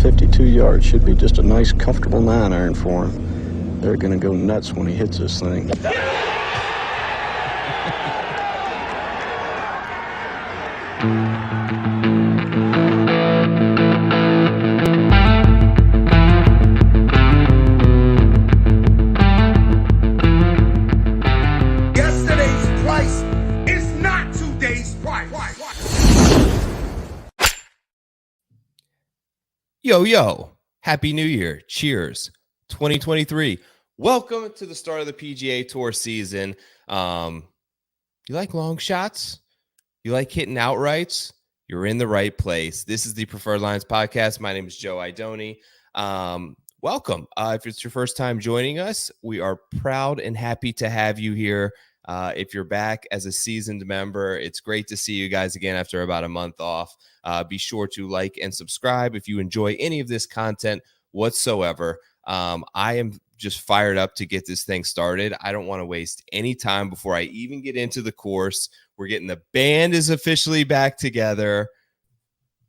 52 yards. Should be just a nice, comfortable 9-iron for him. They're going to go nuts when he hits this thing. Yesterday's price is not today's price. Yo, happy new year. Cheers. 2023. Welcome to the start of the PGA Tour season. You like long shots? You like hitting outrights? You're in the right place. This is the Preferred Lines podcast. My name is Joe Idoni. Welcome. If it's your first time joining us, we are proud and happy to have you here. If you're back as a seasoned member, it's great to see you guys again after about a month off. Be sure to like and subscribe if you enjoy any of this content whatsoever. I am just fired up to get this thing started. I don't want to waste any time before I even get into the course. We're getting the band is officially back together.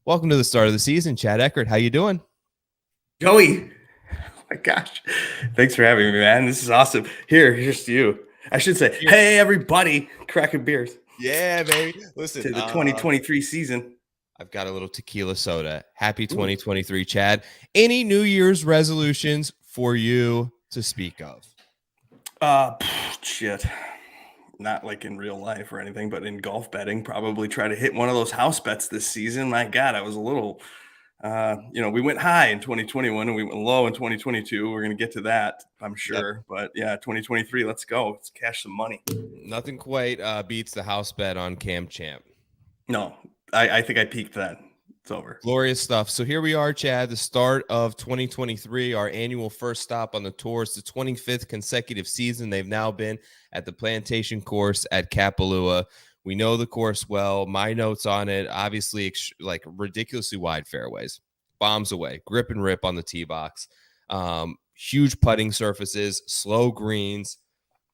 Welcome to the start of the season, Chad Eckert. How you doing? Joey, oh my gosh. Thanks for having me, man. This is awesome. Here's to you. I should say, hey, everybody, cracking beers. Yeah, baby. Listen, to the 2023 season. I've got a little tequila soda. Happy 2023, Chad. Any New Year's resolutions for you to speak of? Shit. Not like in real life or anything, but in golf betting, probably try to hit one of those house bets this season. My God, I was a little, we went high in 2021 and we went low in 2022. We're going to get to that, I'm sure. Yep. But yeah, 2023, let's go. Let's cash some money. Nothing quite beats the house bet on Cam Champ. No, I think I peaked then. It's over. Glorious stuff. So here we are, Chad, the start of 2023, our annual first stop on the tour. It's the 25th consecutive season. They've now been at the Plantation course at Kapalua. We know the course well. My notes on it, obviously, like ridiculously wide fairways, bombs away, grip and rip on the tee box, huge putting surfaces, slow greens,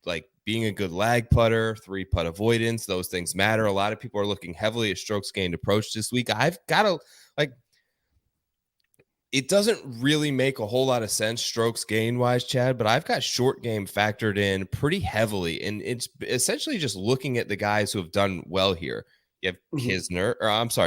like being a good lag putter, 3-putt avoidance, those things matter. A lot of people are looking heavily at strokes gained approach this week. I've got to, it doesn't really make a whole lot of sense strokes gain wise, Chad, but I've got short game factored in pretty heavily. And it's essentially just looking at the guys who have done well here. You have Kisner,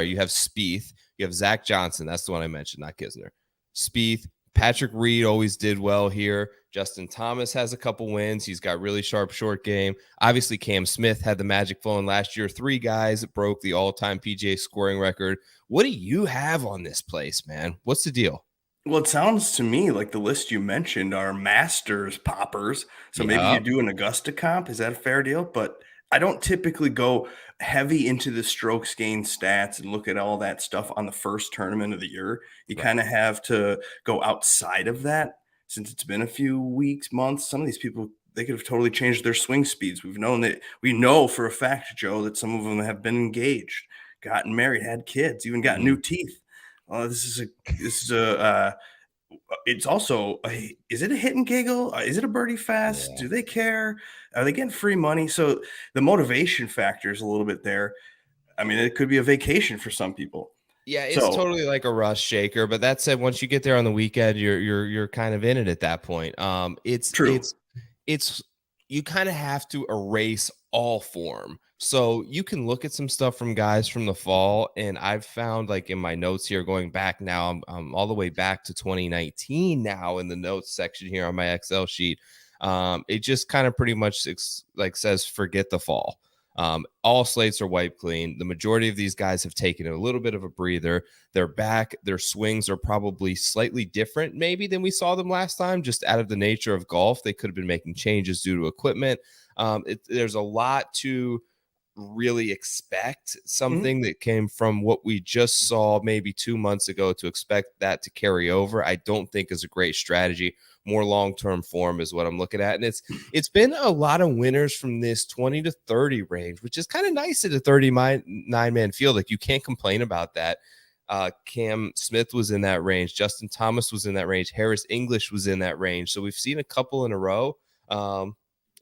you have Spieth, you have Zach Johnson. That's the one I mentioned, not Kisner. Spieth, Patrick Reed always did well here. Justin Thomas has a couple wins. He's got really sharp short game. Obviously, Cam Smith had the magic flowing last year. 3 guys broke the all-time PGA scoring record. What do you have on this place, man? What's the deal? Well, it sounds to me like the list you mentioned are Masters poppers. So maybe you do an Augusta comp. Is that a fair deal? But I don't typically go heavy into the strokes gain stats and look at all that stuff on the first tournament of the year. You kind of have to go outside of that. Since it's been a few weeks, months, some of these people, they could have totally changed their swing speeds. We know for a fact, Joe, that some of them have been engaged, gotten married, had kids, even got new teeth. It's also, is it a hit and giggle? Is it a birdie fest? Yeah. Do they care? Are they getting free money? So the motivation factor is a little bit there. I mean, it could be a vacation for some people. Yeah, it's totally like a rust shaker. But that said, once you get there on the weekend, you're kind of in it at that point. It's true. It's you kind of have to erase all form. So you can look at some stuff from guys from the fall, and I've found, like in my notes here, going back now, I'm all the way back to 2019 now in the notes section here on my Excel sheet. It just kind of pretty much says forget the fall. All slates are wiped clean. The majority of these guys have taken a little bit of a breather. They're back. Their swings are probably slightly different maybe than we saw them last time, just out of the nature of golf. They could have been making changes due to equipment. There's a lot to really expect, something that came from what we just saw maybe 2 months ago. To expect that to carry over, I don't think is a great strategy. More long-term form is what I'm looking at. And it's been a lot of winners from this 20 to 30 range, which is kind of nice at a 39-man field. Like, you can't complain about that. Cam Smith was in that range. Justin Thomas was in that range. Harris English was in that range. So we've seen a couple in a row.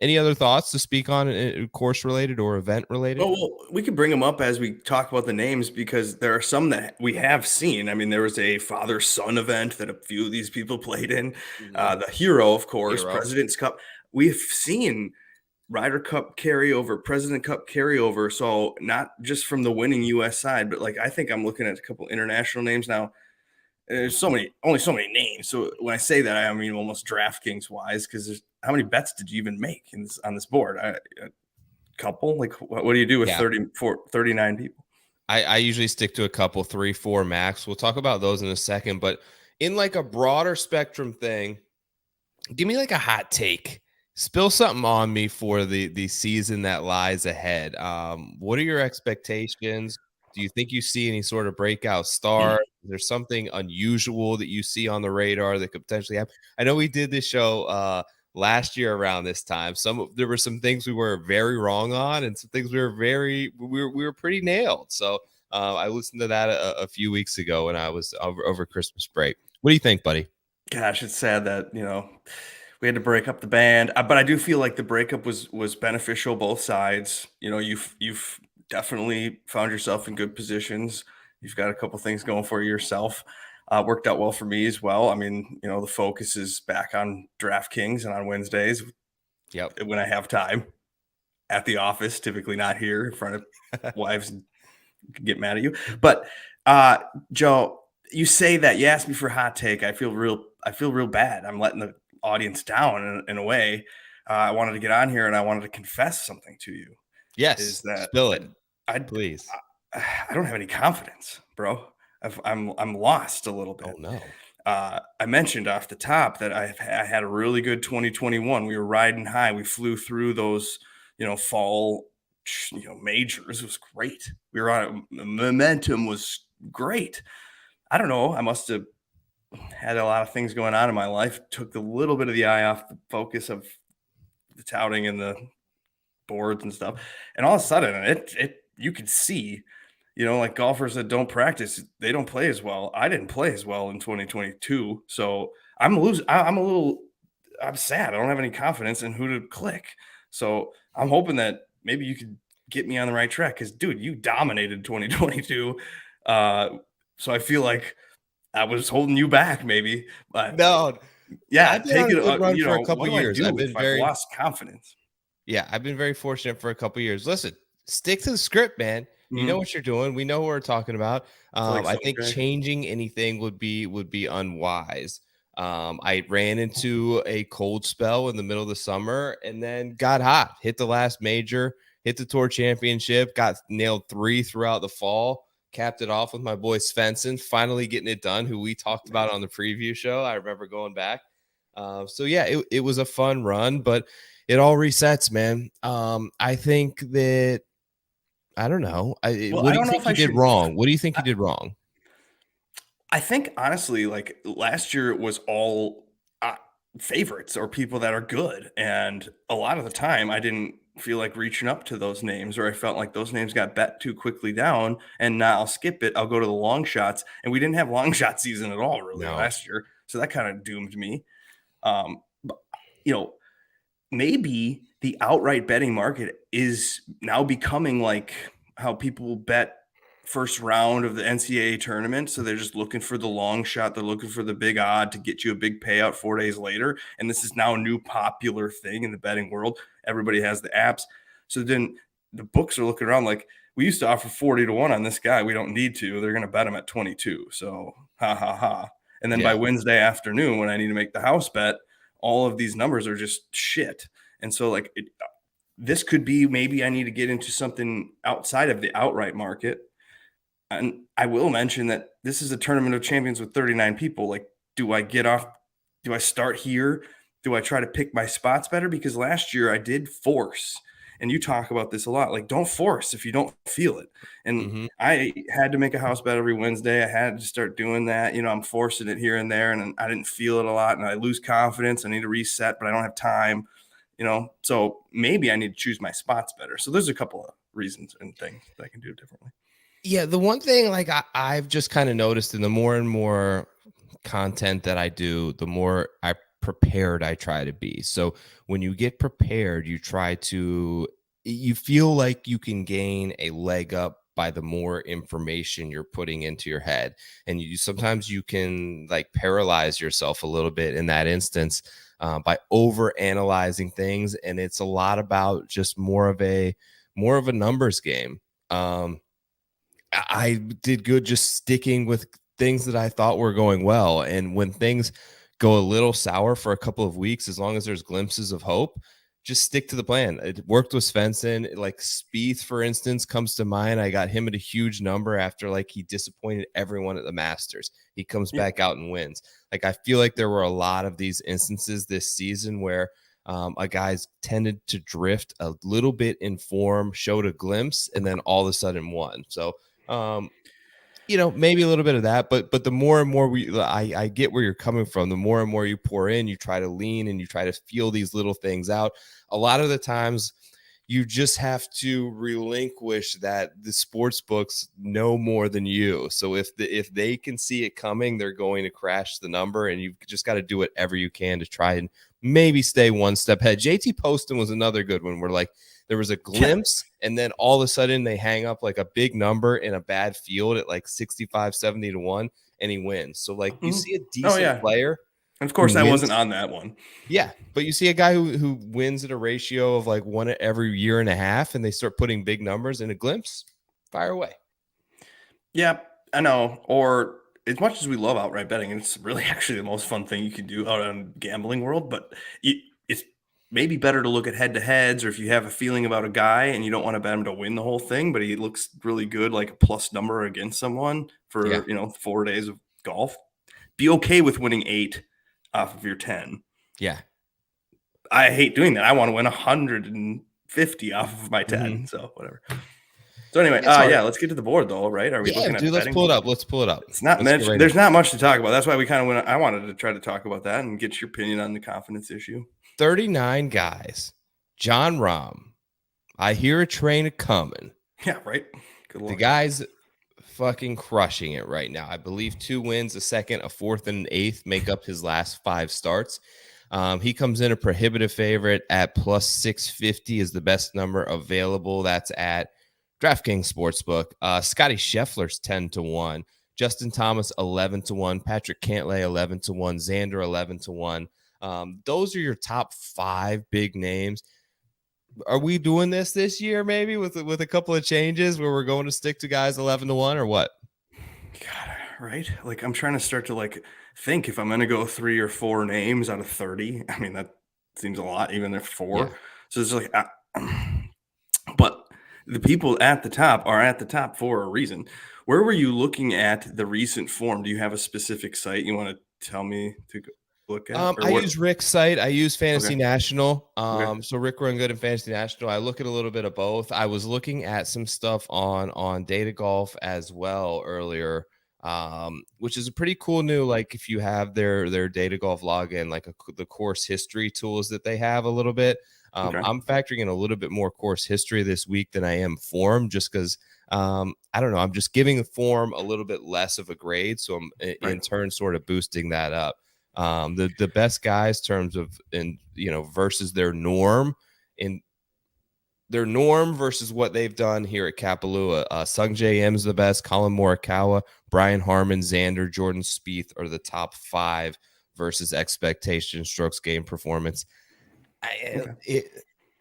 Any other thoughts to speak on, course related or event related? Oh, well, we could bring them up as we talk about the names because there are some that we have seen. I mean, there was a father-son event that a few of these people played in. The Hero, of course, Hero. President's Cup. We've seen Ryder Cup carryover, President Cup carryover. So not just from the winning U.S. side, but like I think I'm looking at a couple international names now. There's only so many names. So when I say that, I mean almost DraftKings wise, because there's how many bets did you even make on this board? A couple. Like what do you do with 39 people? I usually stick to a couple, 3, 4 max. We'll talk about those in a second, but in like a broader spectrum thing, give me like a hot take. Spill something on me for the season that lies ahead. What are your expectations? Do you think you see any sort of breakout star? Is there something unusual that you see on the radar that could potentially happen? I know we did this show last year around this time. There were some things we were very wrong on, and some things we were pretty nailed. So I listened to that a few weeks ago when I was over Christmas break. What do you think, buddy? Gosh, it's sad that we had to break up the band, but I do feel like the breakup was beneficial both sides. You've definitely found yourself in good positions. You've got a couple things going for yourself. Worked out well for me as well. I mean, the focus is back on DraftKings and on Wednesdays. Yep. When I have time at the office, typically not here in front of wives get mad at you. But Joe, you say that you asked me for a hot take. I feel real bad. I'm letting the audience down in a way. I wanted to get on here and I wanted to confess something to you. Yes, is that spill it, please. I don't have any confidence, bro. I'm lost a little bit. Oh no. I mentioned off the top that I had a really good 2021. We were riding high. We flew through those, fall, majors. It was great. We were on it. Momentum was great. I don't know. I must have had a lot of things going on in my life. Took a little bit of the eye off the focus of the touting and the boards and stuff. And all of a sudden, you could see, like golfers that don't practice, they don't play as well. I didn't play as well in 2022, so I'm sad. I don't have any confidence in who to click. So I'm hoping that maybe you could get me on the right track because, dude, you dominated 2022. So I feel like I was holding you back, maybe. But no, yeah, take it. Run for a couple years. I've lost confidence. Yeah, I've been very fortunate for a couple years. Listen, stick to the script, man. You know what you're doing. We know what we're talking about. I think changing anything would be unwise. I ran into a cold spell in the middle of the summer and then got hot, hit the last major, hit the tour championship, got nailed 3 throughout the fall, capped it off with my boy Svensson, finally getting it done, who we talked about on the preview show. I remember going back. So yeah, it was a fun run, but it all resets, man. I think that I don't know. What do you think you did wrong? What do you think you did wrong? I think honestly, like last year, it was all favorites or people that are good, and a lot of the time, I didn't feel like reaching up to those names, or I felt like those names got bet too quickly down. And now I'll skip it. I'll go to the long shots, and we didn't have long shot season at all really last year, so that kind of doomed me. But, maybe the outright betting market is now becoming like how people bet first round of the NCAA tournament. So they're just looking for the long shot. They're looking for the big odd to get you a big payout 4 days later. And this is now a new popular thing in the betting world. Everybody has the apps. So then the books are looking around like, we used to offer 40 to 1 on this guy. We don't need to. They're going to bet him at 22. So ha ha ha. And then by Wednesday afternoon, when I need to make the house bet, all of these numbers are just shit. And so like this could be, maybe I need to get into something outside of the outright market. And I will mention that this is a tournament of champions with 39 people. Like, do I start here? Do I try to pick my spots better? Because last year I did force, and you talk about this a lot. Like, don't force if you don't feel it. And I had to make a house bet every Wednesday. I had to start doing that. I'm forcing it here and there, and I didn't feel it a lot, and I lose confidence. I need to reset, but I don't have time. So maybe I need to choose my spots better. So there's a couple of reasons and things that I can do differently. Yeah, the one thing like I've just kind of noticed in the more and more content that I do, the more I prepared I try to be. So when you get prepared, you feel like you can gain a leg up by the more information you're putting into your head. And sometimes you can like paralyze yourself a little bit in that instance by over analyzing things. And it's a lot about just more of a numbers game. I did good just sticking with things that I thought were going well. And when things go a little sour for a couple of weeks, as long as there's glimpses of hope, just stick to the plan. It worked with Svensson. Like Spieth, for instance, comes to mind. I got him at a huge number after like he disappointed everyone at the Masters. He comes back out and wins. Like I feel like there were a lot of these instances this season where a guy's tended to drift a little bit in form, showed a glimpse, and then all of a sudden won. So maybe a little bit of that, but the more and more I get where you're coming from, the more and more you pour in, you try to lean and you try to feel these little things out. A lot of the times you just have to relinquish that the sports books know more than you. So if they can see it coming, they're going to crash the number, and you've just got to do whatever you can to try and maybe stay one step ahead. JT Poston was another good one where like there was a glimpse and then all of a sudden they hang up like a big number in a bad field at like 65, 70 to 1 and he wins. So like you see a decent player. And of course I wasn't on that one. Yeah. But you see a guy who wins at a ratio of like one every year and a half and they start putting big numbers in a glimpse, fire away. Yeah, I know. Or as much as we love outright betting, and it's really actually the most fun thing you can do out in the gambling world, but it's maybe better to look at head-to-heads, or if you have a feeling about a guy and you don't want to bet him to win the whole thing, but he looks really good, like a plus number against someone for 4 days of golf, be okay with winning 8 off of your 10. Yeah. I hate doing that. I want to win 150 off of my 10, so whatever. So anyway, let's get to the board though, right? Are we looking at dude, let's pull it up. Let's pull it up. It's not much. There's not much to talk about. That's why we kind of went. I wanted to try to talk about that and get your opinion on the confidence issue. 39 guys. John Rahm. I hear a train coming. Yeah, right. Good luck. The guy's fucking crushing it right now. I believe 2 wins, a second, a fourth, and an eighth make up his last 5 starts. He comes in a prohibitive favorite at plus 650 is the best number available. That's at DraftKings Sportsbook. Scotty Scheffler's 10 to 1. Justin Thomas 11 to 1. Patrick Cantlay 11 to 1. Xander 11 to 1. Those are your top 5 big names. Are we doing this year maybe with a couple of changes where we're going to stick to guys 11 to 1 or what? God, right? Like I'm trying to start to like think if I'm going to go 3 or 4 names out of 30. I mean that seems a lot, even if 4. Yeah. So it's like, but the people at the top are at the top for a reason. Where were you looking at the recent form? Do you have a specific site you want to tell me to look at? I use Rick's site. I use Fantasy National. So Rick Run Good and Fantasy National. I look at a little bit of both. I was looking at some stuff on Data Golf as well earlier, which is a pretty cool new, like if you have their Data Golf login, like the course history tools that they have a little bit. I'm factoring in a little bit more course history this week than I am form, just because I don't know. I'm just giving the form a little bit less of a grade, so I'm in turn sort of boosting that up. The best guys terms of versus their norm versus what they've done here at Kapalua. Sung J M is the best. Colin Morikawa, Brian Harman, Xander, Jordan Spieth are the top 5 versus expectation, strokes gained, performance.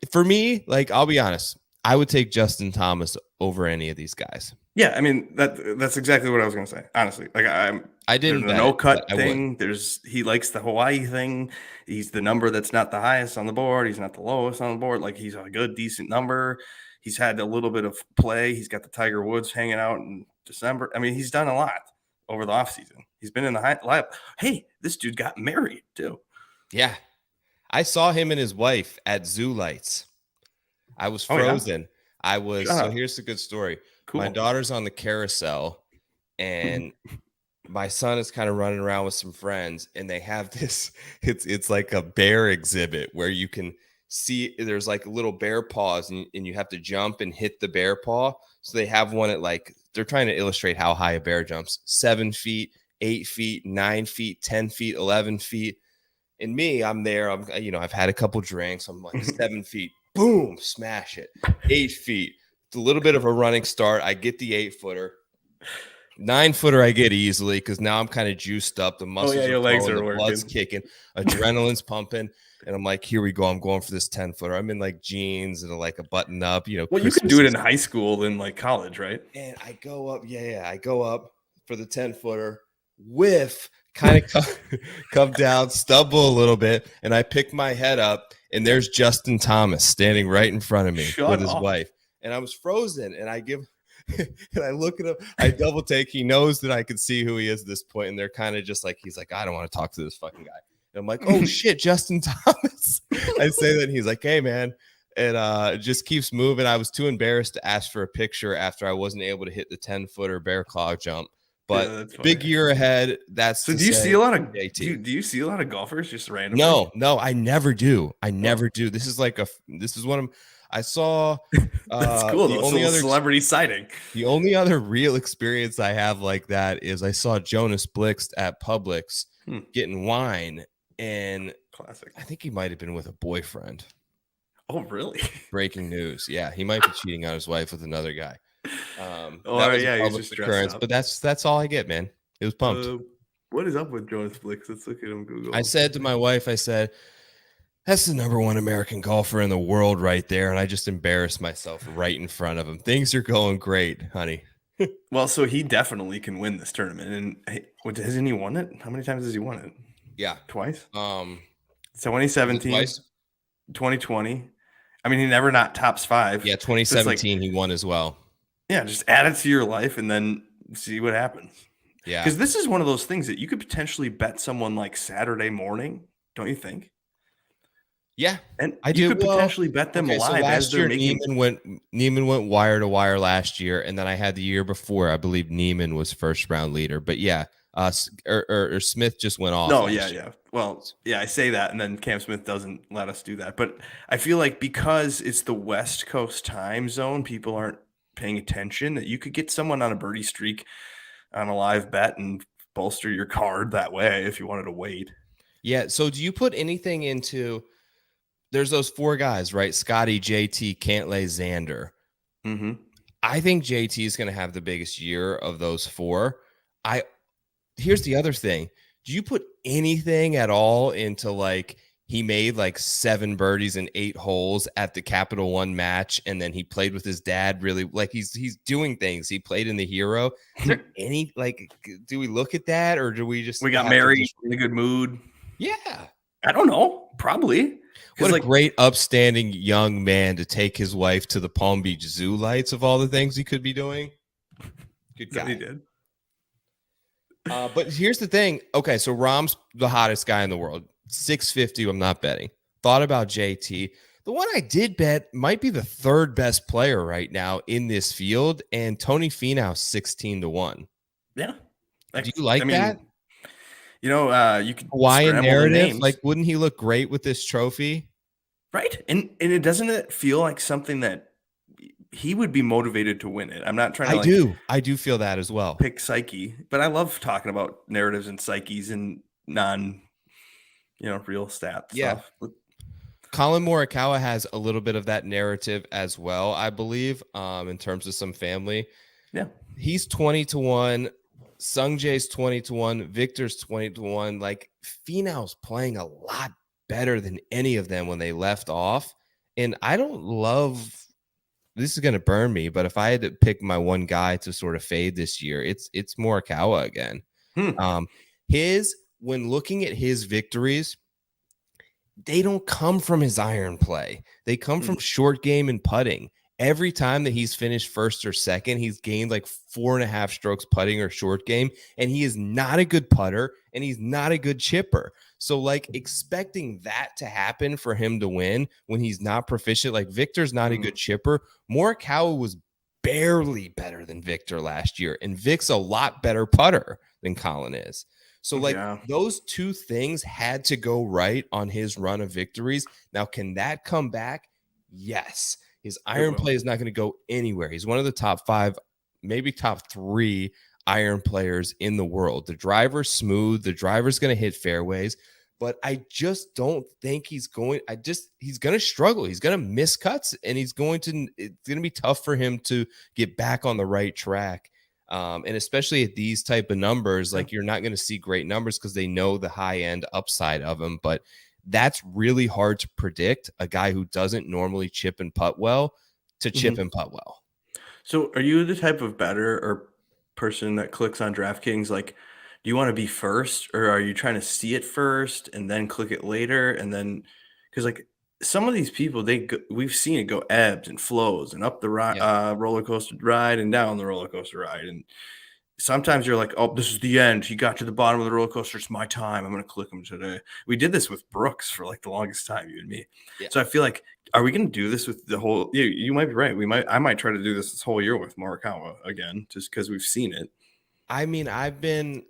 For me, like I'll be honest, I would take Justin Thomas over any of these guys. Yeah, I mean that's exactly what I was going to say. Honestly, like I didn't the no cut thing. He likes the Hawaii thing. He's the number that's not the highest on the board. He's not the lowest on the board. Like he's a good, decent number. He's had a little bit of play. He's got the Tiger Woods hanging out in December. I mean, he's done a lot over the offseason. He's been in the high lineup. Hey, this dude got married too. Yeah. I saw him and his wife at Zoo Lights. I was frozen. So here's the good story. Cool. My daughter's on the carousel and my son is kind of running around with some friends and they have this, it's like a bear exhibit where you can see there's like little bear paws and you have to jump and hit the bear paw. So they have one at like, they're trying to illustrate how high a bear jumps, 7 feet, 8 feet, 9 feet, 10 feet, 11 feet. And me, I'm there. I've had a couple drinks. I'm like 7 feet, boom, smash it. 8 feet. It's a little bit of a running start. I get the 8-footer. 9-footer I get easily because now I'm kind of juiced up. The muscles your are legs flowing, are the working. blood's kicking, adrenaline's pumping, and I'm like, here we go. I'm going for this 10-footer. I'm in like jeans and like a button up. Well, you could do it in high school than like college, right? And I go up, I go up for the 10-footer, whiff, kind of come down, stumble a little bit, and I pick my head up, and there's Justin Thomas standing right in front of me with his wife, and I was frozen, and I give. And I look at him, I double take. He knows that I can see who he is at this point, and they're kind of just like, he's like, I don't want to talk to this fucking guy. And I'm like, oh shit, Justin Thomas. I say that, and he's like, hey man, and it just keeps moving. I was too embarrassed to ask for a picture after I wasn't able to hit the 10-footer bear claw jump. But big year ahead. That's so. Do you see a lot of do you see a lot of golfers just randomly? No, I never do. I never do. This is one of. I saw that's cool. The only other celebrity sighting. The only other real experience I have like that is I saw Jonas Blixt at Publix getting wine, and classic. I think he might have been with a boyfriend. Oh, really? Breaking news. Yeah, he might be cheating on his wife with another guy. He's just occurrence, but that's all I get, man. It was pumped. What is up with Jonas Blixt? Let's look at him. Google. I said to my wife, that's the number one American golfer in the world right there. And I just embarrassed myself right in front of him. Things are going great, honey. Well, so he definitely can win this tournament. And hasn't he won it? How many times has he won it? Yeah. Twice? 2017, twice? 2020. I mean, he never not tops 5. Yeah, 2017 he won as well. Yeah, just add it to your life and then see what happens. Yeah. Because this is one of those things that you could potentially bet someone like Saturday morning, don't you think? Yeah, and I do. You could potentially bet them live. So last year, Neiman went wire to wire last year, and then I had the year before. I believe Neiman was first round leader, but yeah, or Smith just went off. No, yeah. Well, yeah, I say that, and then Cam Smith doesn't let us do that. But I feel like because it's the West Coast time zone, people aren't paying attention. That you could get someone on a birdie streak on a live bet and bolster your card that way if you wanted to wait. Yeah. So do you put anything into? There's those 4 guys, right? Scotty, JT, Cantlay, Xander. Mm-hmm. I think JT is going to have the biggest year of those 4. Here's the other thing. Do you put anything at all into like he made like 7 birdies in 8 holes at the Capital One match, and then he played with his dad? Really, like he's doing things. He played in the Hero. Is there any do we look at that, or do we just got married in a good mood? Yeah, I don't know. Probably. What a great, upstanding young man to take his wife to the Palm Beach Zoo lights of all the things he could be doing. Good guy. He did. But here's the thing. Okay, so Rahm's the hottest guy in the world. 650, I'm not betting. Thought about JT. The one I did bet might be the 3rd best player right now in this field, and Tony Finau 16-1. Yeah. Do you like that? You could Hawaiian narrative. Like, wouldn't he look great with this trophy? Right. And it doesn't feel like something that he would be motivated to win it. I'm not trying to I do feel that as well. Pick psyche, but I love talking about narratives and psyches and non real stat stuff. Colin Morikawa has a little bit of that narrative as well, I believe, in terms of some family. Yeah. He's 20-1. Sungjae's 20-1, Victor's 20-1. Like, Finau's playing a lot better than any of them when they left off. And I don't love, this is going to burn me, but if I had to pick my one guy to sort of fade this year, it's Morikawa again. When looking at his victories, they don't come from his iron play. They come from short game and putting. Every time that he's finished first or second, he's gained like 4.5 strokes putting or short game, and he is not a good putter and he's not a good chipper. So like expecting that to happen for him to win when he's not proficient, like Victor's not a good chipper. Morikawa was barely better than Victor last year, and Vic's a lot better putter than Colin is. So like those 2 things had to go right on his run of victories. Now, can that come back? Yes. His iron play is not going to go anywhere. He's one of the top 5, maybe top 3 iron players in the world. The driver's smooth. The driver's going to hit fairways. but I just don't think he's going to struggle. He's going to miss cuts, and it's going to be tough for him to get back on the right track. And especially at these type of numbers, like, you're not going to see great numbers because they know the high end upside of him, but that's really hard to predict. A guy who doesn't normally chip and putt well to chip and putt well. So are you the type of bettor or person that clicks on DraftKings? Like, do you want to be first, or are you trying to see it first and then click it later? And then, because like some of these people, we've seen it go ebbs and flows and up the Yeah. roller coaster ride and down the roller coaster ride. And sometimes you're like, oh, this is the end. He got to the bottom of the roller coaster. It's my time. I'm going to click him today. We did this with Brooks for like the longest time, you and me. Yeah. So I feel like, are we going to do this with the whole? You might be right. I might try to do this whole year with Morikawa again, just because we've seen it. I mean, I've been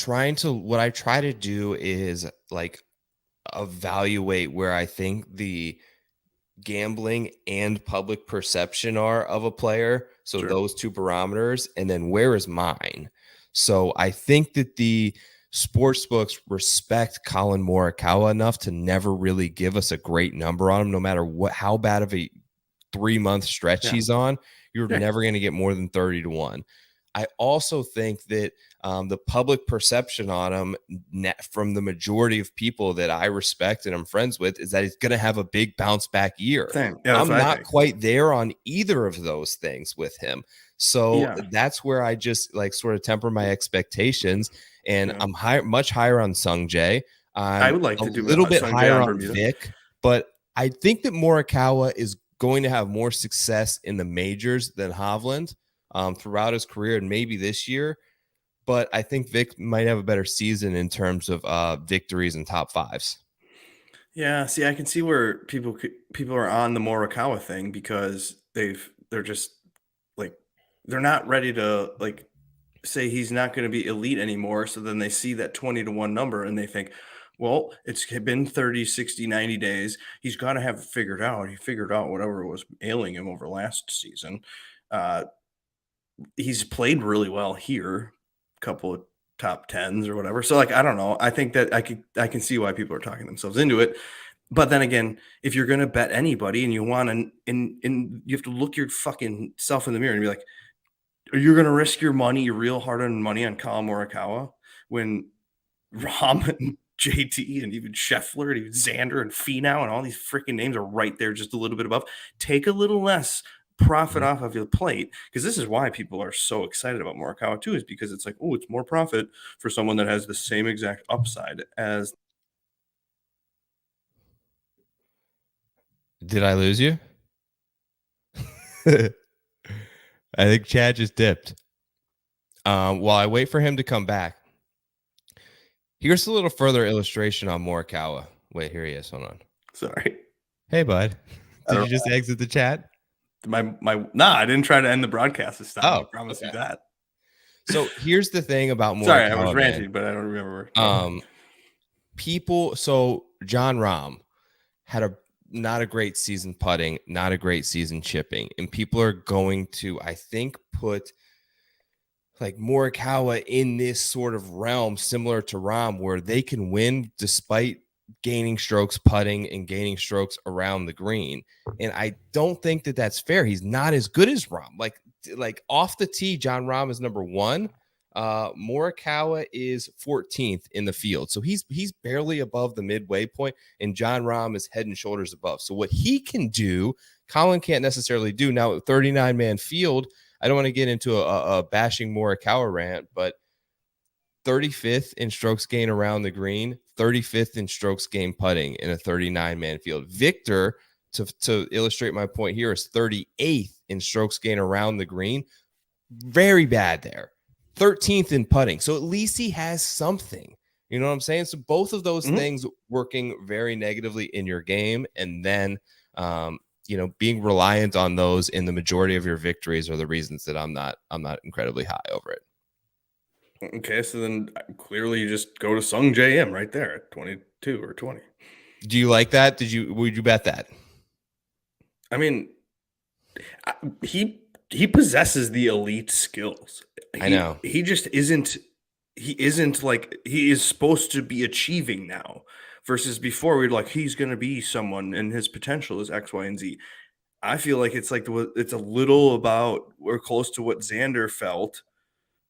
what I try to do is like evaluate where I think the gambling and public perception are of a player. So Sure. those two barometers, and then where is mine? So I think that the sports books respect Colin Morikawa enough to never really give us a great number on him, no matter how bad of a 3-month stretch he's on. You're never going to get more than 30-1. I also think that the public perception on him from the majority of people that I respect and I'm friends with is that he's going to have a big bounce back year. Same. Yeah, I'm not quite there on either of those things with him. So that's where I just like sort of temper my expectations. And I'm much higher on Sung Jae. I would like to do a little bit Sung Jae higher on Bermuda. Vic, but I think that Morikawa is going to have more success in the majors than Hovland throughout his career, and maybe this year. But I think Vic might have a better season in terms of victories and top fives. Yeah, see, I can see where people are on the Morikawa thing because they're just like, they're not ready to like say he's not going to be elite anymore. So then they see that 20-1 number and they think, well, it's been 30, 60, 90 days. He's got to have it figured out. He figured out whatever was ailing him over last season. He's played really well here, a couple of top tens or whatever. So like, I don't know. I think that I can see why people are talking themselves into it. But then again, if you're going to bet anybody and you want to, and you have to look your fucking self in the mirror and be like, are you going to risk your money, your real hard-earned money on Colin Morikawa when Rahm and JT and even Scheffler and even Xander and Finau and all these freaking names are right there just a little bit above? Take a little less profit off of your plate, because this is why people are so excited about Morikawa too, is because it's like, oh, it's more profit for someone that has the same exact upside as. Did I lose you? I think Chad just dipped. While I wait for him to come back, here's a little further illustration on Morikawa. Wait, here he is. Hold on. Sorry. Hey, bud. Did you just exit the chat? I didn't try to end the broadcast this time. I promise you that. So here's the thing about Morikawa. Sorry, I was ranting, but I don't remember. So John Rahm had not a great season putting, not a great season chipping, and people are going to, I think, put like Morikawa in this sort of realm similar to Rahm, where they can win despite gaining strokes putting and gaining strokes around the green. And I don't think that that's fair. He's not as good as Rahm. Like off the tee, John Rahm is number 1. Morikawa is 14th in the field. So he's barely above the midway point, and John Rahm is head and shoulders above. So what he can do, Colin can't necessarily do. Now, 39-man field, I don't want to get into a bashing Morikawa rant, but 35th in strokes gain around the green, 35th in strokes gain putting in a 39-man field. Victor, to illustrate my point here, is 38th in strokes gain around the green. Very bad there. 13th in putting. So at least he has something. You know what I'm saying? So both of those things working very negatively in your game, and then being reliant on those in the majority of your victories are the reasons that I'm not incredibly high over it. Okay, so then clearly you just go to Sung Jae right there at 22 or 20. Do you like that? Would you bet that? I mean, he possesses the elite skills. I know. He just isn't. he isn't like he is supposed to be achieving now versus before we're like he's going to be someone and his potential is X, Y, and Z. I feel like it's like it's a little about we're close to what Xander felt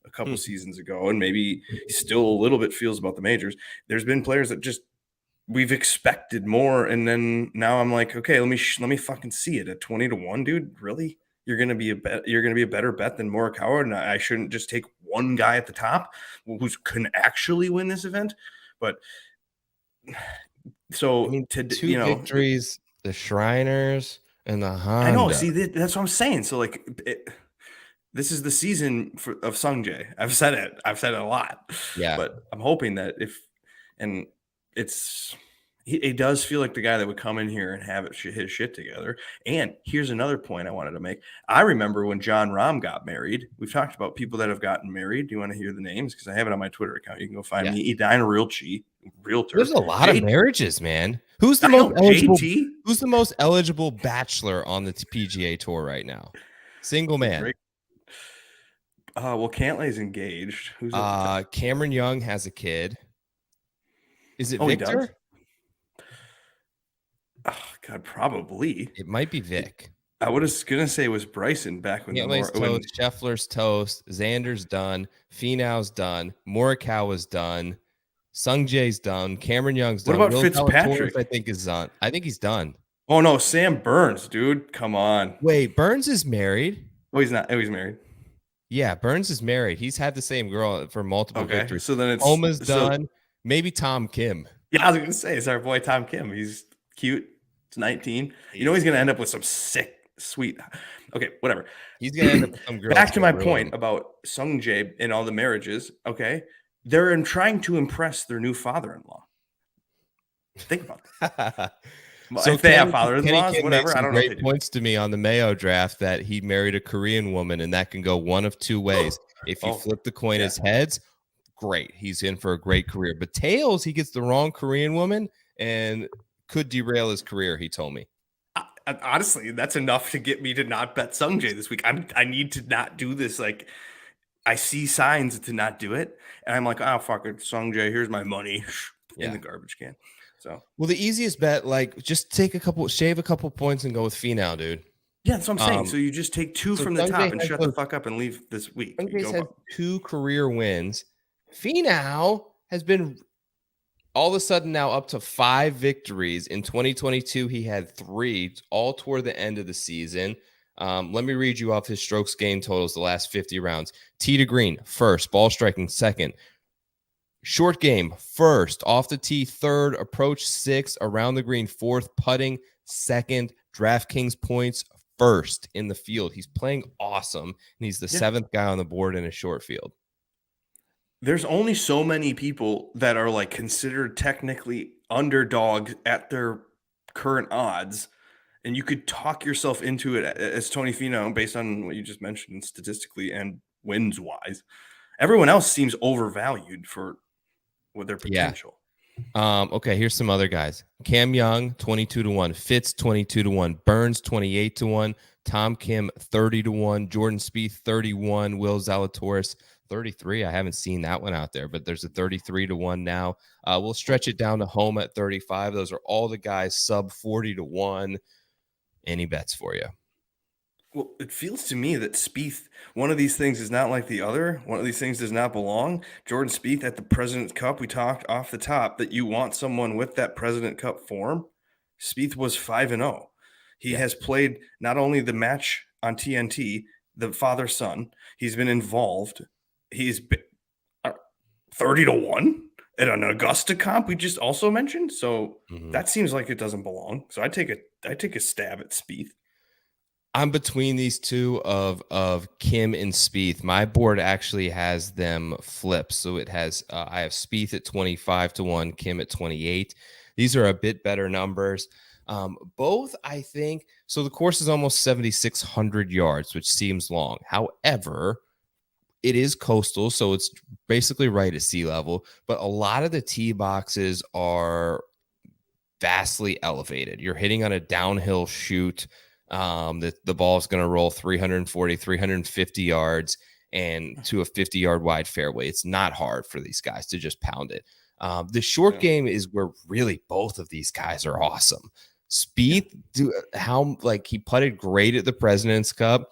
a couple seasons ago, and maybe he still a little bit feels about the majors. There's been players that just we've expected more, and then now I'm like, okay, let me fucking see it at 20-1, dude. Really? You're gonna be a better bet than Morikawa, and I shouldn't just take one guy at the top who can actually win this event. But so I mean, to two victories, the Shriners and the Honda. I know. See, that's what I'm saying. So like, this is the season of Sungjae. I've said it a lot. Yeah, but I'm hoping that he does feel like the guy that would come in here and have his shit together. And here's another point I wanted to make. I remember when John Rahm got married. We've talked about people that have gotten married. Do you want to hear the names? Because I have it on my Twitter account. You can go find me, Edina Realtor. There's a lot of marriages, man. Who's the most eligible? JT? Who's the most eligible bachelor on the PGA Tour right now? Single man. Well, Cantlay's engaged. Who's Cameron Young has a kid. Is it Victor? Oh, God, probably. It might be Vic. I was gonna say it was Bryson back when toast, Scheffler's toast, Xander's done, Finau's done, Morikawa's done, Sungjae's done, Cameron Young's done. What about Fitzpatrick? I think is done. I think he's done. Oh no, Sam Burns, dude, come on. Wait, Burns is married? Oh, he's not. Oh, he's married. Yeah, Burns is married. He's had the same girl for multiple victories. So then it's Oma's done. Maybe Tom Kim. Yeah, I was gonna say it's our boy Tom Kim. He's cute. It's 19. You know he's gonna end up with some sick, sweet. Okay, whatever. He's gonna end up with some girl. Back to my point about Sungjae and all the marriages. Okay, they're trying to impress their new father-in-law. Think about that. So if they have father-in-laws, whatever. I don't know. Great points to me on the Mayo draft that he married a Korean woman, and that can go one of two ways. If you flip the coin as heads, great, he's in for a great career. But tails, he gets the wrong Korean woman and could derail his career. He told me. Honestly, that's enough to get me to not bet Sungjae this week. I need to not do this. Like, I see signs to not do it, and I'm like, oh fuck it, Sungjae, here's my money in the garbage can. So, well, the easiest bet, like, just shave a couple points and go with Finau, dude. Yeah, that's what I'm saying. So you just take two from the top and shut the fuck up and leave this week. Sungjae has 2 career wins. Finau has been all of a sudden now up to 5 victories. In 2022, he had 3, all toward the end of the season. Let me read you off his strokes gained totals the last 50 rounds. Tee to green, first. Ball striking, second. Short game, first. Off the tee, third. Approach, 6th. Around the green, 4th. Putting, 2nd. DraftKings points, 1st in the field. He's playing awesome, and he's the 7th guy on the board in a short field. There's only so many people that are like considered technically underdogs at their current odds, and you could talk yourself into it as Tony Finau based on what you just mentioned statistically and wins wise. Everyone else seems overvalued for their potential. Okay, here's some other guys. Cam Young, 22-1. Fitz, 22-1. Burns, 28-1. Tom Kim, 30-1. Jordan Spieth, 31. Will Zalatoris, 33. I haven't seen that one out there, but there's a 33-1 now. We'll stretch it down to home at 35. Those are all the guys sub 40-1. Any bets for you? Well, it feels to me that Spieth, one of these things is not like the other. One of these things does not belong. Jordan Spieth at the President's Cup, we talked off the top that you want someone with that President Cup form. Spieth was 5-0. He has played not only the match on TNT, the father-son, he's been involved. He's been 30-1 at an Augusta comp we just also mentioned. So that seems like it doesn't belong. So I take a stab at Spieth. I'm between these two of Kim and Spieth. My board actually has them flipped. So it has I have Spieth at 25-1, Kim at 28. These are a bit better numbers. Both, I think. So the course is almost 7,600 yards, which seems long. However, it is coastal, so it's basically right at sea level. But a lot of the tee boxes are vastly elevated. You're hitting on a downhill shoot. The ball is going to roll 340, 350 yards. and to a 50-yard wide fairway. It's not hard for these guys to just pound it. The short game is where really both of these guys are awesome. Spieth, he putted great at the President's Cup.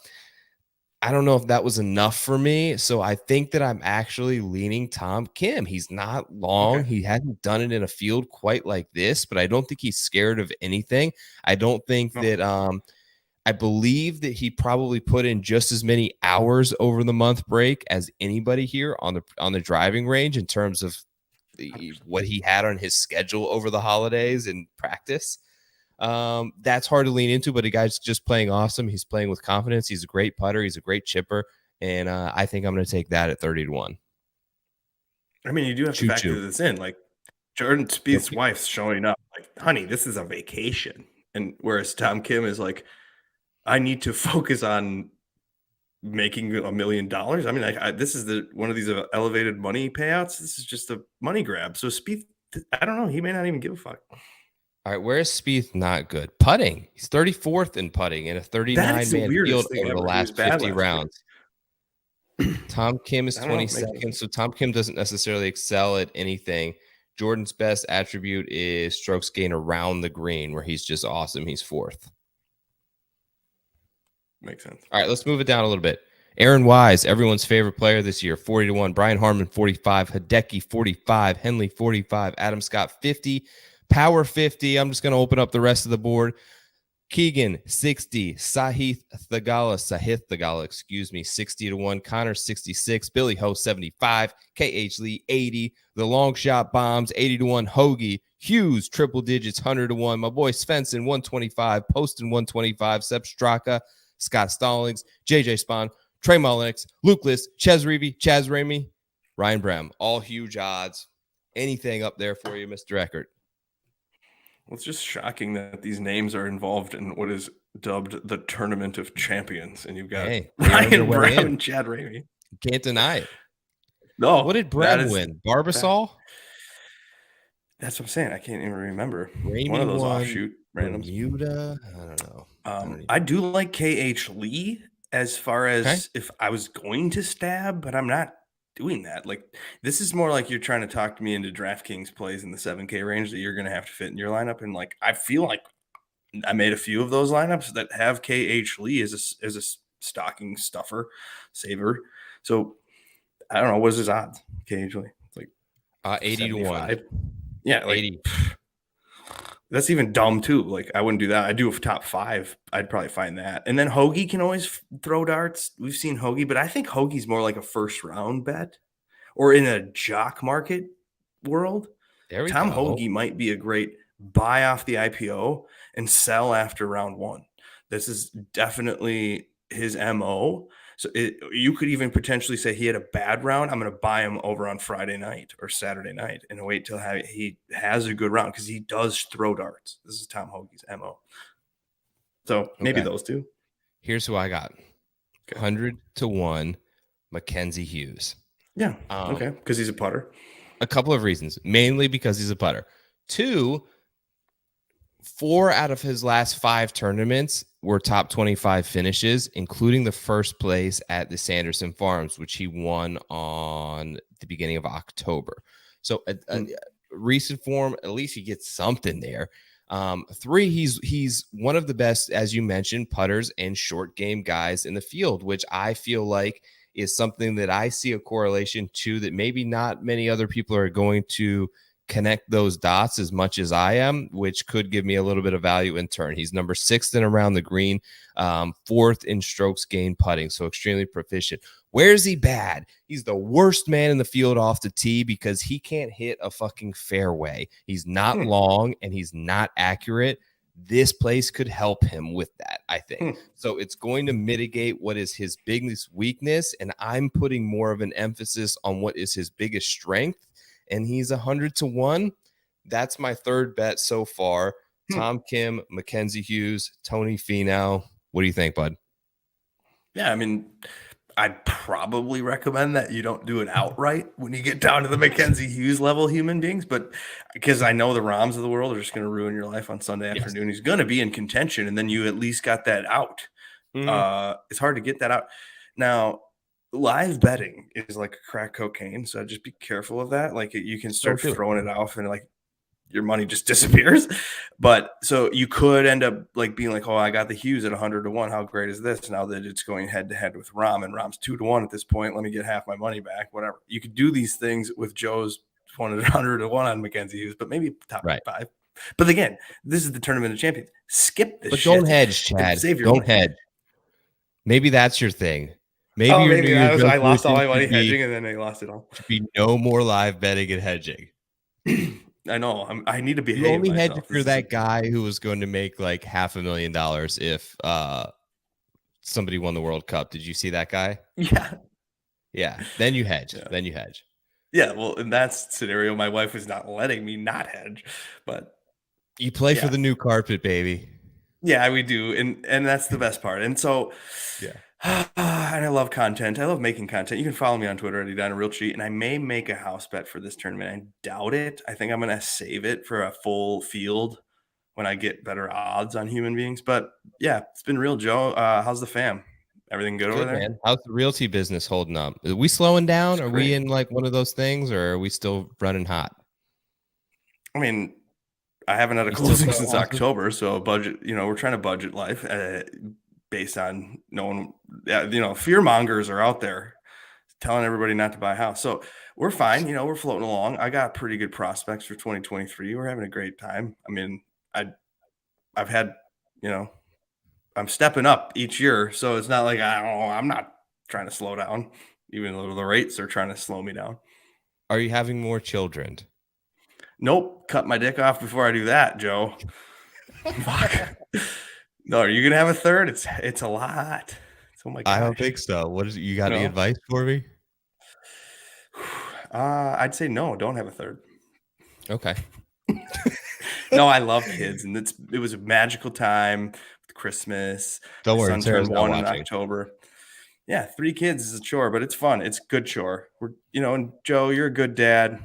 I don't know if that was enough for me. So I think that I'm actually leaning Tom Kim. He's not long. He hasn't done it in a field quite like this, but I don't think he's scared of anything. I don't think that I believe that he probably put in just as many hours over the month break as anybody here on the driving range in terms of what he had on his schedule over the holidays and practice. That's hard to lean into, but a guy's just playing awesome. He's playing with confidence. He's a great putter. He's a great chipper. And I think I'm going to take that at 30-1. I mean, you do have to factor this in. Like Jordan Spieth's wife's showing up like, honey, this is a vacation. And whereas Tom Kim is like, I need to focus on making $1 million. I mean, this is one of these elevated money payouts. This is just a money grab. So Spieth, I don't know. He may not even give a fuck. All right, where is Spieth not good? Putting. He's 34th in putting in a 39-man field over the last 50 rounds. Tom Kim is 22nd, so Tom Kim doesn't necessarily excel at anything. Jordan's best attribute is strokes gained around the green, where he's just awesome. He's 4th. Makes sense. All right, let's move it down a little bit. Aaron Wise, everyone's favorite player this year, 40-1. Brian Harman, 45. Hideki, 45. Henley, 45. Adam Scott, 50. Power 50. I'm just going to open up the rest of the board. Keegan, 60. Sahith Theegala, 60-1. Connor, 66. Billy Ho, 75. KH Lee, 80. The long shot bombs, 80-1. Hoagie, Hughes, triple digits, 100-1. My boy Svensson, 125. Poston, 125. Sepp Straka, Scott Stallings, JJ Spahn, Trey Mullins, Luke List, Chaz Ramey, Ryan Brehm. All huge odds. Anything up there for you, Mr. Eckert? Well, it's just shocking that these names are involved in what is dubbed the Tournament of Champions, and you've got Ryan Brehm and Chad Ramey. Can't deny it. No, what did Brehm win? Barbasol? That's what I'm saying. I can't even remember. Ramey one of those offshoot randoms. Bermuda? I don't know. I do like KH Lee as far as if I was going to stab, but I'm not doing that. Like, this is more like you're trying to talk to me into DraftKings plays in the 7K range that you're going to have to fit in your lineup. And like, I feel like I made a few of those lineups that have KH Lee as a stocking stuffer saver. So I don't know. What's his odds? KH Lee? It's like 80-1. Yeah. Like, 80. That's even dumb too. Like, I wouldn't do that. I'd do a top 5. I'd probably find that. And then Hoagie can always throw darts. We've seen Hoagie, but I think Hoagie's more like a first round bet or in a jock market world. Tom Hoagie might be a great buy off the IPO and sell after round 1. This is definitely his MO. So you could even potentially say he had a bad round. I'm going to buy him over on Friday night or Saturday night and wait till he has a good round because he does throw darts. This is Tom Hoagie's MO. So maybe those two. Here's who I got. 100-1, Mackenzie Hughes. Yeah. Okay. Because he's a putter. A couple of reasons. Mainly because he's a putter. 2, 4 out of his last 5 tournaments were top 25 finishes, including the first place at the Sanderson Farms, which he won on the beginning of October. So a recent form, at least he gets something there. 3, he's one of the best, as you mentioned, putters and short game guys in the field, which I feel like is something that I see a correlation to that maybe not many other people are going to connect those dots as much as I am, which could give me a little bit of value in turn. He's number 6th in around the green, 4th in strokes gained putting, so extremely proficient. Where's he bad? He's the worst man in the field off the tee because he can't hit a fucking fairway. He's not long and he's not accurate. This place could help him with that, I think. So it's going to mitigate what is his biggest weakness, and I'm putting more of an emphasis on what is his biggest strength. And he's 100-1. That's my 3rd bet so far. Tom Kim, Mackenzie Hughes, Tony Finau. What do you think, bud? Yeah, I mean, I'd probably recommend that you don't do it outright when you get down to the Mackenzie Hughes level human beings, but because I know the Roms of the world are just going to ruin your life on Sunday afternoon. He's going to be in contention, and then you at least got that out. It's hard to get that out. Now, live betting is like crack cocaine, so just be careful of that. Like you can start throwing it off and like your money just disappears. But so you could end up like being like, oh, I got the Hughes at 100-1. How great is this? Now that it's going head to head with Rom, and Rom's 2-1 at this point. Let me get half my money back. Whatever. You could do these things with Joe's 100-1 on Mackenzie Hughes, but maybe top 5. But again, this is the Tournament of Champions. Skip this. But don't hedge, Chad. Don't hedge. Maybe that's your thing. Maybe I lost all my money hedging, and then I lost it all. Should be no more live betting and hedging. I know. I need to behave. You only hedged for that guy who was going to make like $500,000 if somebody won the World Cup. Did you see that guy? Yeah. Then you hedge. Yeah. Well, in that scenario, my wife was not letting me not hedge, but you play for the new carpet, baby. Yeah, we do, and that's the best part. And so, and I love content. I love making content. You can follow me on Twitter at Edina Real Cheat, and I may make a house bet for this tournament. I doubt it. I think I'm going to save it for a full field when I get better odds on human beings. But yeah, it's been real, Joe. How's the fam? Everything good over there? Man. How's the realty business holding up? Are we slowing down? Are we in like one of those things, or are we still running hot? I mean, I haven't had a closing since October, so budget. We're trying to budget life based on knowing. Fear mongers are out there telling everybody not to buy a house. So we're fine. We're floating along. I got pretty good prospects for 2023. We're having a great time. I mean, I've had, I'm stepping up each year, so it's not like I'm not trying to slow down, even though the rates are trying to slow me down. Are you having more children? Nope. Cut my dick off before I do that, Joe. Fuck. No, are you gonna have a third? It's a lot. Oh my god. I don't think so. What is it? You got any advice for me? I'd say no, don't have a third. Okay. No, I love kids, and it was a magical time with Christmas. Don't worry, son turned 1 in October. Yeah, 3 kids is a chore, but it's fun. It's a good chore. And Joe, you're a good dad.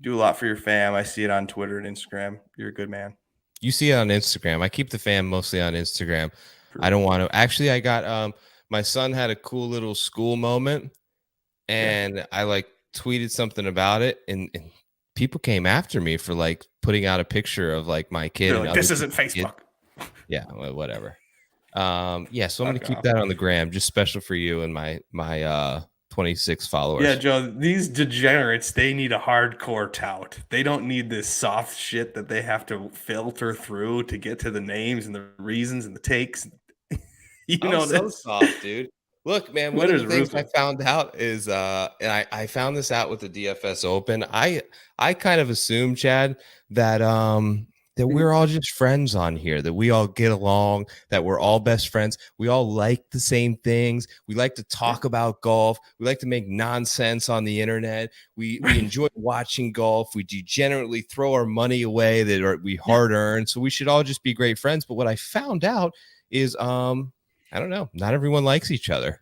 Do a lot for your fam. I see it on Twitter and Instagram. You're a good man. You see it on Instagram. I keep the fam mostly on Instagram. True. I don't want to. Actually, I got my son had a cool little school moment, and I like tweeted something about it, and people came after me for like putting out a picture of like my kid. Like, this isn't Facebook. Yeah, whatever. So I'm gonna keep that on the gram, just special for you and my 26 followers. Yeah, Joe, these degenerates, they need a hardcore tout. They don't need this soft shit that they have to filter through to get to the names and the reasons and the takes. So soft, dude. Look, man, one of the things I found out is and I found this out with the DFS Open. I kind of assumed, Chad, that that we're all just friends on here, that we all get along, that we're all best friends. We all like the same things. We like to talk about golf. We like to make nonsense on the internet. We enjoy watching golf. We degenerately throw our money away that we hard earned. So we should all just be great friends. But what I found out is, I don't know, not everyone likes each other.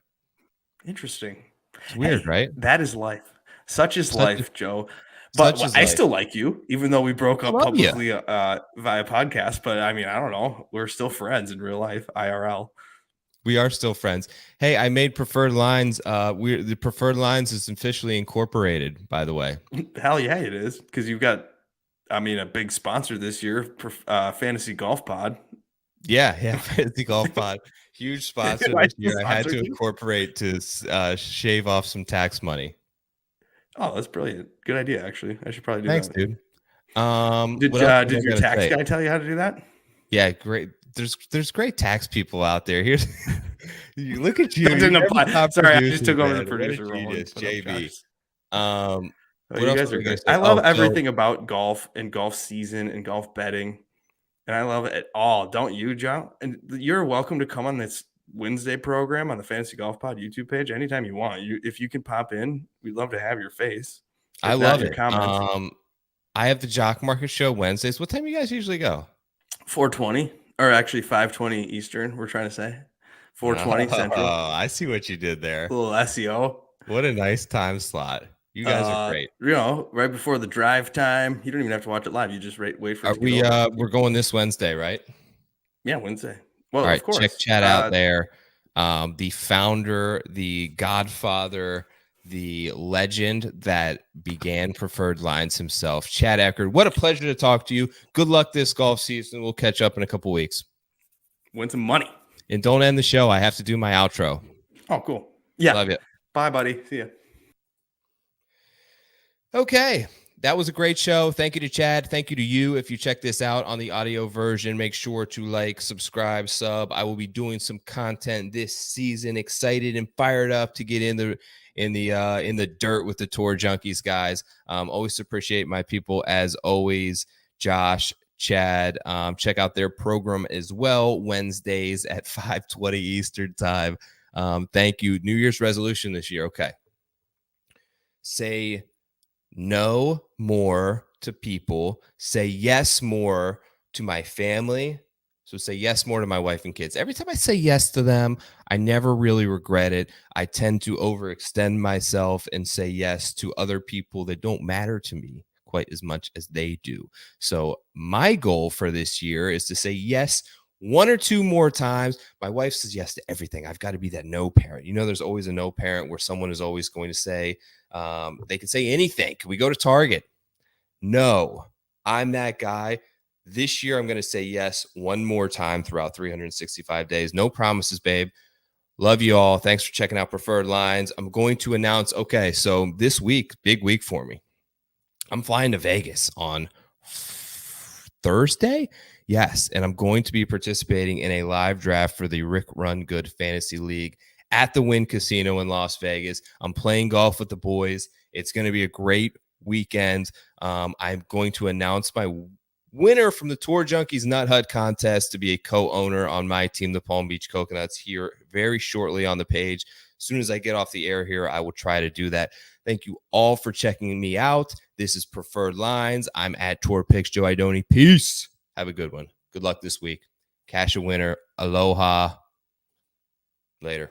Interesting. It's weird, right? That is life. Such is life, Joe. But I still like you, even though we broke up publicly via podcast. But I mean, I don't know. We're still friends in real life, IRL. We are still friends. Hey, I made Preferred Lines. The Preferred Lines is officially incorporated, by the way. Hell yeah, it is. Because you've got, a big sponsor this year, Fantasy Golf Pod. Yeah, Fantasy Golf Pod. Huge sponsor this year. I had to incorporate to shave off some tax money. Oh, that's brilliant. Good idea, actually. I should probably do that. Thanks, dude. Did your tax guy tell you how to do that? Yeah, great. There's great tax people out there. Here's look at you. That didn't apply. Sorry, I just took over the producer role. JB. You guys are good. I love everything about golf and golf season and golf betting. And I love it all. Don't you, Joe? And you're welcome to come on this Wednesday program on the Fantasy Golf Pod YouTube page anytime you want. If you can pop in, we'd love to have your face. I love it. I have the Jock Market show Wednesdays. What time you guys usually go? 4:20, or actually 5:20 Eastern. We're trying to say 4:20 Central. Oh, I see what you did there. A little SEO. What a nice time slot. You guys are great. Right before the drive time. You don't even have to watch it live. You just wait for it. We're going this Wednesday, right? Yeah, Wednesday. Well, all right, of course. Check chat out there. the founder, the godfather, the legend that began Preferred Lines himself, Chad Eckert. What a pleasure to talk to you. Good luck this golf season. We'll catch up in a couple weeks. Win some money. And don't end the show. I have to do my outro. Oh, cool. Yeah. Love you. Bye, buddy. See ya. Okay. That was a great show. Thank you to Chad. Thank you to you. If you check this out on the audio version, make sure to like, subscribe, sub. I will be doing some content this season. Excited and fired up to get in the dirt with the Tour Junkies guys. Always appreciate my people as always. Josh, Chad, check out their program as well. Wednesdays at 5:20 Eastern time. Thank you. New Year's resolution this year. Okay. Say no more to people. Say yes more to my family. So say yes more to my wife and kids. Every time I say yes to them, I never really regret it. I tend to overextend myself and say yes to other people that don't matter to me quite as much as they do. So my goal for this year is to say yes 1 or 2 more times. My wife says yes to everything. I've got to be that no parent. There's always a no parent where someone is always going to say, they can say anything. Can we go to Target? No, I'm that guy. This year, I'm going to say yes 1 more time throughout 365 days. No promises, babe. Love you all. Thanks for checking out Preferred Lines. I'm going to announce, okay, so this week, big week for me. I'm flying to Vegas on Thursday. Yes, and I'm going to be participating in a live draft for the Rick Run Good Fantasy League at the Wynn Casino in Las Vegas. I'm playing golf with the boys. It's going to be a great weekend. I'm going to announce my winner from the Tour Junkies Nut Hut contest to be a co-owner on my team, the Palm Beach Coconuts, here very shortly on the page. As soon as I get off the air here, I will try to do that. Thank you all for checking me out. This is Preferred Lines. I'm at Tour Picks Joe Idoni. Peace. Have a good one. Good luck this week. Cash a winner. Aloha. Later.